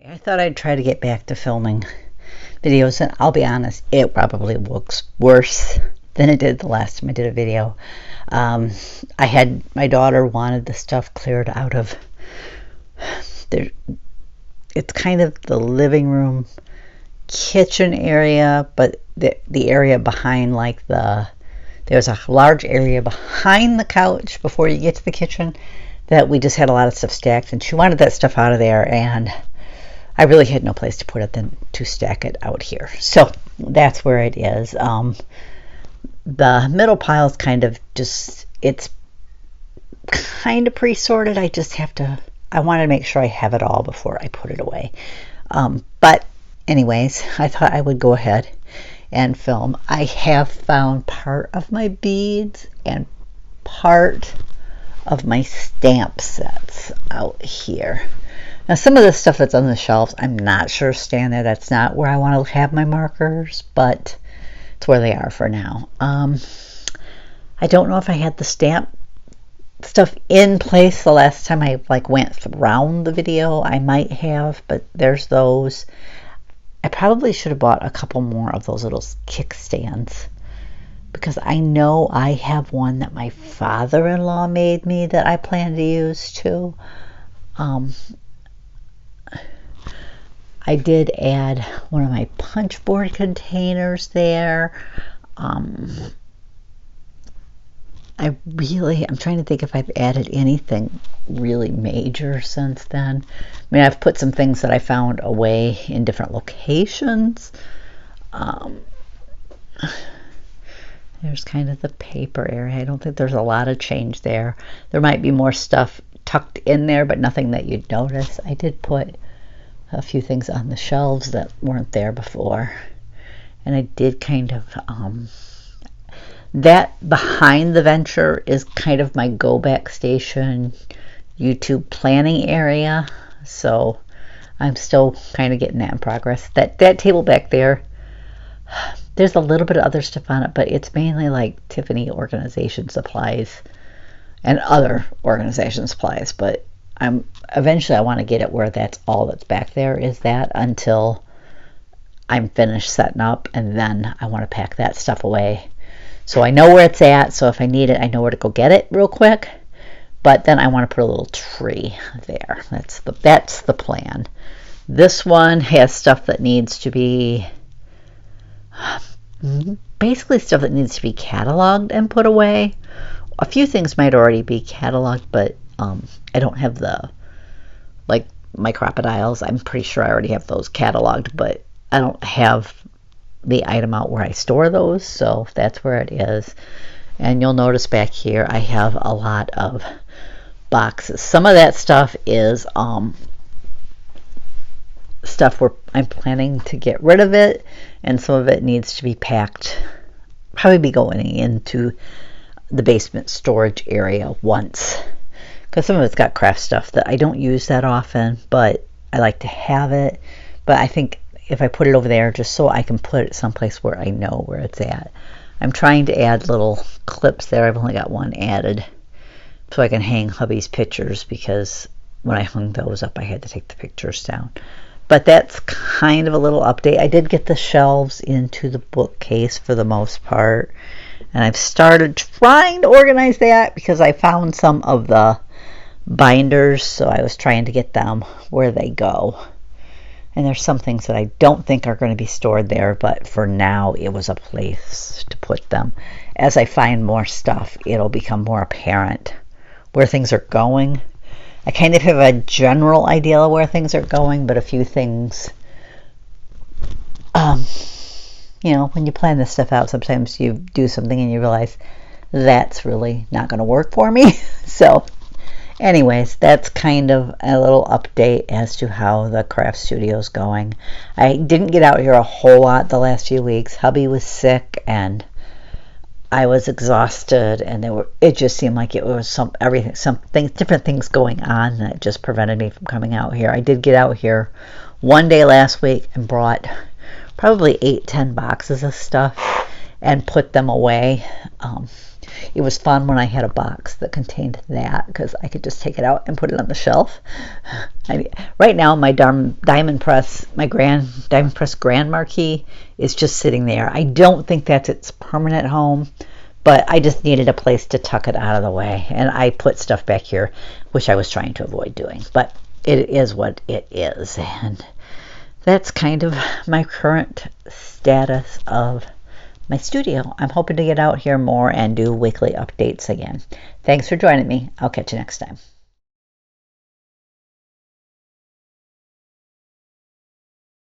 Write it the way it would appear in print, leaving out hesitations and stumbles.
I thought I'd try to get back to filming videos, and I'll be honest, it probably looks worse than it did the last time I did a video. Um, I had my daughter wanted the stuff cleared out of there. It's kind of the living room, kitchen area, but the area behind, like there's a large area behind the couch before you get to the kitchen that we just had a lot of stuff stacked, and she wanted that stuff out of there, and I really had no place to put it than to stack it out here. So that's where it is. The middle pile is kind of just, it's kind of pre-sorted. I want to make sure I have it all before I put it away. But anyways, I thought I would go ahead and film. I have found part of my beads and part of my stamp sets out here. Now, some of the stuff that's on the shelves, I'm not sure stand there. That's not where I want to have my markers, but it's where they are for now. I don't know if I had the stamp stuff in place the last time I went around the video. I might have, but there's those. I probably should have bought a couple more of those little kickstands, because I know I have one that my father-in-law made me that I plan to use too. I did add one of my punch board containers there. I'm trying to think if I've added anything really major since then. I mean, I've put some things that I found away in different locations. There's kind of the paper area. I don't think there's a lot of change there. There might be more stuff tucked in there, but nothing that you'd notice. I did put a few things on the shelves that weren't there before, and I did kind of that behind the venture is kind of my go back station YouTube planning area, so I'm still kind of getting that in progress. That table back there, there's a little bit of other stuff on it, but it's mainly like Tiffany organization supplies and other organization supplies. But eventually I want to get it where that's all that's back there is that, until I'm finished setting up, and then I want to pack that stuff away so I know where it's at, so if I need it I know where to go get it real quick. But then I want to put a little tree there. That's the plan. This one has stuff that needs to be basically stuff that needs to be cataloged and put away. A few things might already be cataloged, but I don't have my crocodiles. I'm pretty sure I already have those cataloged, but I don't have the item out where I store those, so that's where it is. And you'll notice back here I have a lot of boxes. Some of that stuff is stuff where I'm planning to get rid of it, and some of it needs to be packed, probably be going into the basement storage area once, because some of it's got craft stuff that I don't use that often, but I like to have it. But I think if I put it over there, just so I can put it someplace where I know where it's at. I'm trying to add little clips there. I've only got one added, so I can hang hubby's pictures, because when I hung those up I had to take the pictures down. But that's kind of a little update. I did get the shelves into the bookcase for the most part, and I've started trying to organize that because I found some of the binders, so I was trying to get them where they go. And there's some things that I don't think are going to be stored there, but for now it was a place to put them. As I find more stuff, it'll become more apparent where things are going. I kind of have a general idea of where things are going, but a few things, when you plan this stuff out, sometimes you do something and you realize that's really not going to work for me. So anyways, that's kind of a little update as to how the craft studio is going. I didn't get out here a whole lot the last few weeks. Hubby was sick and I was exhausted, and it just seemed like it was different things going on that just prevented me from coming out here. I did get out here one day last week and brought probably 8-10 boxes of stuff, and put them away. It was fun when I had a box that contained that, because I could just take it out and put it on the shelf. Right now, my Diamond Press Grand Marquee is just sitting there. I don't think that's its permanent home, but I just needed a place to tuck it out of the way, and I put stuff back here, which I was trying to avoid doing, but it is what it is. And that's kind of my current status of my studio. I'm hoping to get out here more and do weekly updates again. Thanks for joining me. I'll catch you next time.